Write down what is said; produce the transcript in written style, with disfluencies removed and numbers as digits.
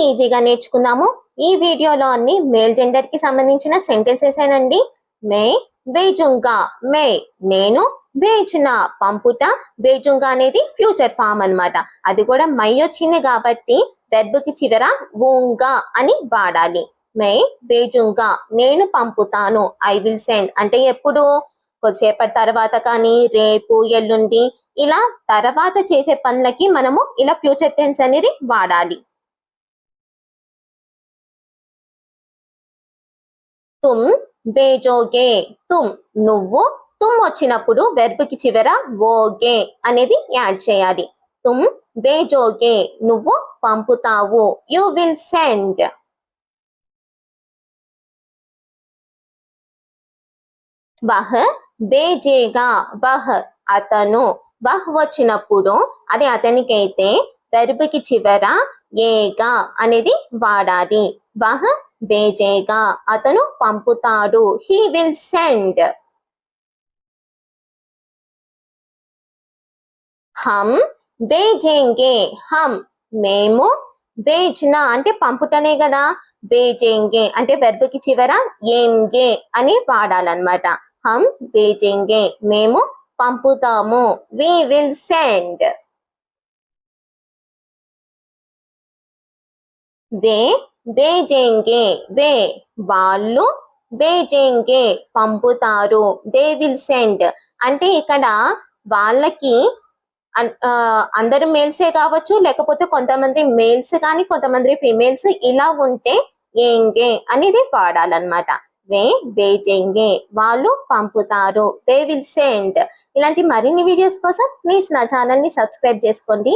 ఈజీగా నేర్చుకుందాము. ఈ వీడియోలో అన్ని మేల్ జెండర్ కి సంబంధించిన సెంటెన్సెస్ ఏనండి. మే బేజుంగా, మే నేను, బేచిన పంపుట, బేజుంగా అనేది ఫ్యూచర్ ఫామ్ అన్నమాట. అది కూడా మై వచ్చింది కాబట్టి వెర్బ్ కి చివర ఓంగా అని వాడాలి. మే బేజుంగా నేను పంపుతాను, ఐ విల్ సెండ్ అంటే ఎప్పుడు, కొద్దిసేపటి తర్వాత కానీ, రేపు, ఎల్లుండి ఇలా తర్వాత చేసే పనులకి మనము ఇలా ఫ్యూచర్ టెన్స్ అనేది వాడాలి. తుమ్ బేజోగే, తుమ్ నువ్వు, తుమ్ వచ్చినప్పుడు వెర్బ్ కి చివర ఓగే అనేది యాడ్ చేయాలి. తుమ్ బేజోగే నువ్వు పంపుతావు, యు విల్ సెండ్. వహ్ బేజేగా, వహ్ అతను, వహ్ వచ్చినప్పుడు అది అతనికైతే వెర్బ్ కి చివర ఏగా అనేది వాడాలి. వహ్ బేజేగా అతను పంపుతాడు, హీ విల్ సెండ్. హమ్ బేజేంగే, హమ్ మేము, బేజ్నా అంటే పంపుటనే కదా, బేజేంగే అంటే వెర్బ్ కి చివర ఏంగే అని వాడాలన్నమాట. హమ్ బేజేంగే మేము పంపుతాము, వి విల్ సెండ్. వే బేజేంగే, వే వాళ్ళు, బేజేంగే పంపుతారు, దే విల్ సెండ్ అంటే ఇక్కడ వాళ్ళకి అందరు మేల్సే కావచ్చు, లేకపోతే కొంతమంది మేల్స్ కానీ కొంతమంది ఫిమేల్స్ ఇలా ఉంటే ఏంగే అనేది వాడాలన్నమాట. వే బేజేంగే వాళ్ళు పంపుతారు, దే విల్ సెండ్. ఇలాంటి మరిన్ని వీడియోస్ కోసం ప్లీజ్ నా ఛానల్ ని సబ్స్క్రైబ్ చేసుకోండి.